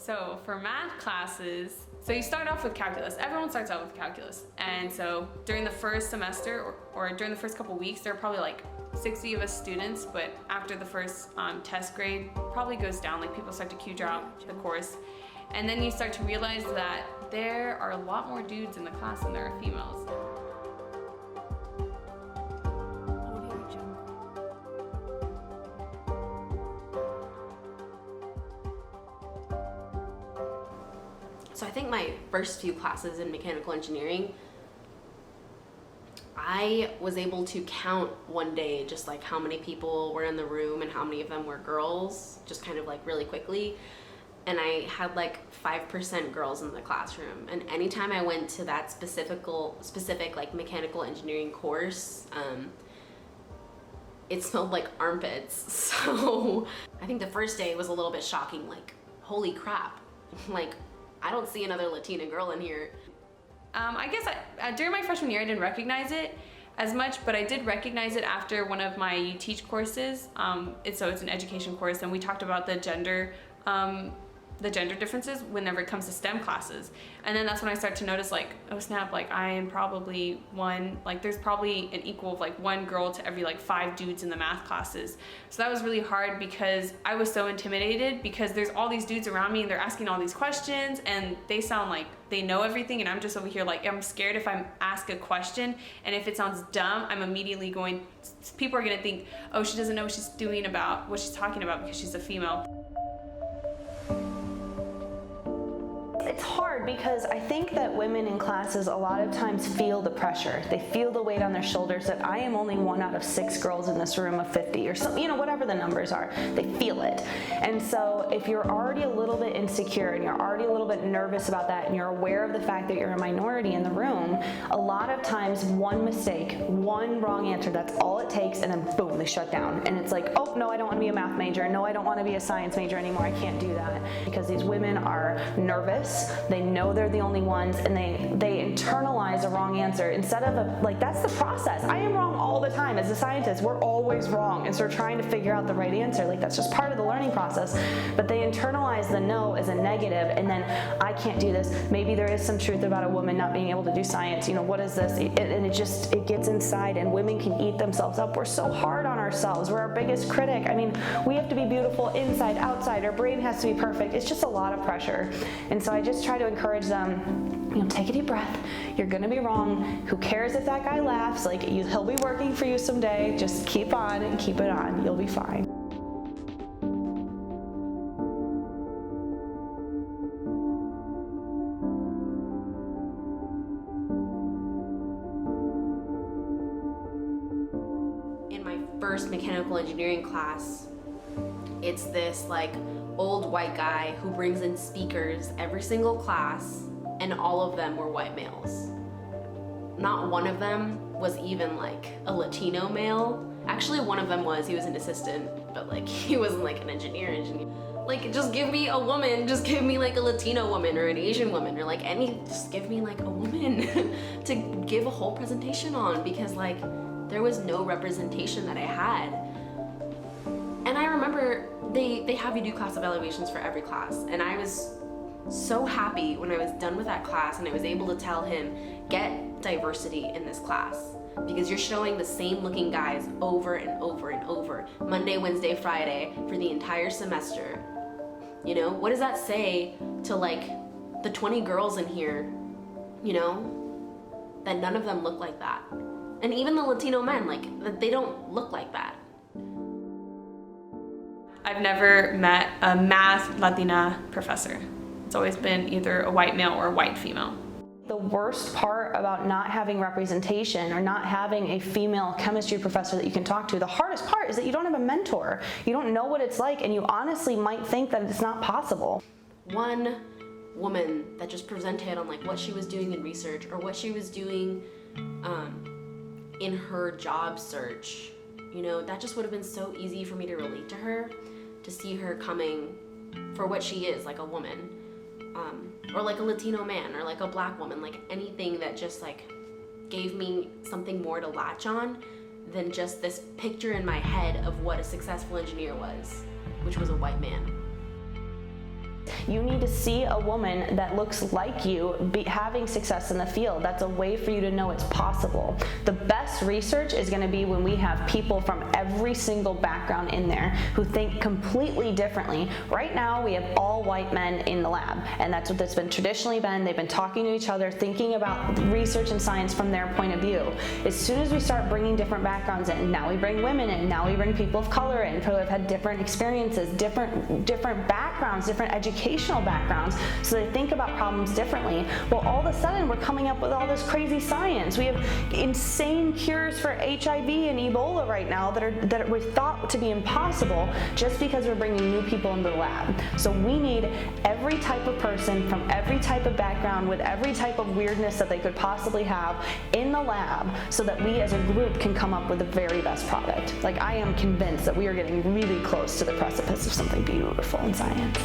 So for math classes, so you start off with calculus. Everyone starts out with calculus. And so during the first semester or during the first couple weeks, there are probably like 60 of us students, but after the first test grade probably goes down, like people start to Q drop the course. And then you start to realize that there are a lot more dudes in the class than there are females. So I think my first few classes in mechanical engineering, I was able to count one day just like how many people were in the room and how many of them were girls, just kind of like really quickly. And I had like 5% girls in the classroom. And anytime I went to that specific like mechanical engineering course, it smelled like armpits. So I think the first day was a little bit shocking, like, holy crap, like, I don't see another Latina girl in here. I guess during my freshman year I didn't recognize it as much, but I did recognize it after one of my You Teach courses. So it's an education course, and we talked about the gender differences whenever it comes to STEM classes. And then that's when I start to notice, like, oh snap, like I am probably one, like there's probably an equal of like one girl to every like 5 dudes in the math classes. So that was really hard because I was so intimidated because there's all these dudes around me and they're asking all these questions and they sound like they know everything, and I'm just over here like, I'm scared if I ask a question and if it sounds dumb, I'm immediately people are gonna think, oh, she doesn't know what she's doing about what she's talking about because she's a female. It's hard because I think that women in classes a lot of times feel the pressure. They feel the weight on their shoulders that I am only 1 out of 6 girls in this room of 50 or something, you know, whatever the numbers are, they feel it. And so if you're already a little bit insecure and you're already a little bit nervous about that and you're aware of the fact that you're a minority in the room, a lot of times one mistake, one wrong answer, that's all it takes, and then boom, they shut down. And it's like, oh, no, I don't want to be a math major. No, I don't want to be a science major anymore. I can't do that. Because these women are nervous. They know they're the only ones, and they internalize a wrong answer instead of like, that's the process. I am wrong all the time. As a scientist, we're always wrong, and so we're trying to figure out the right answer. Like, that's just part of the learning process. But they internalize the no as a negative, and then I can't do this. Maybe there is some truth about a woman not being able to do science. You know, what is this? And it gets inside, and women can eat themselves up. We're so hard on ourselves. We're our biggest critic. I mean, we have to be beautiful inside, outside. Our brain has to be perfect. It's just a lot of pressure. And so I just try to encourage them, you know, take a deep breath. You're gonna be wrong. Who cares if that guy laughs? Like, he'll be working for you someday. Just keep on and keep it on. You'll be fine. In my first mechanical engineering class, it's this like old white guy who brings in speakers every single class, and all of them were white males. Not one of them was even like a Latino male. Actually, one of them was, he was an assistant, but like he wasn't like an engineer. Like, just give me a woman, just give me like a Latino woman or an Asian woman or like just give me like a woman to give a whole presentation on, because like there was no representation that I had. And I remember they have you do class evaluations for every class, and I was so happy when I was done with that class and I was able to tell him, get diversity in this class, because you're showing the same looking guys over and over and over, Monday, Wednesday, Friday, for the entire semester. You know, what does that say to like the 20 girls in here, you know, that none of them look like that? And even the Latino men, like, they don't look like that. I've never met a math Latina professor. It's always been either a white male or a white female. The worst part about not having representation or not having a female chemistry professor that you can talk to, the hardest part is that you don't have a mentor. You don't know what it's like, and you honestly might think that it's not possible. One woman that just presented on like what she was doing in research or what she was doing in her job search, you know, that just would have been so easy for me to relate to her, to see her coming for what she is, like a woman, or like a Latino man, or like a black woman, like anything that just like gave me something more to latch on than just this picture in my head of what a successful engineer was, which was a white man. You need to see a woman that looks like you having success in the field. That's a way for you to know it's possible. The best research is going to be when we have people from every single background in there who think completely differently. Right now, we have all white men in the lab, and that's what that's been traditionally been. They've been talking to each other, thinking about research and science from their point of view. As soon as we start bringing different backgrounds in, now we bring women in, now we bring people of color in who have had different experiences, different backgrounds, different educational backgrounds, so they think about problems differently. Well, all of a sudden we're coming up with all this crazy science. We have insane cures for HIV and Ebola right now that we thought to be impossible just because we're bringing new people into the lab. So we need every type of person from every type of background with every type of weirdness that they could possibly have in the lab so that we as a group can come up with the very best product. Like, I am convinced that we are getting really close to the precipice of something beautiful in science.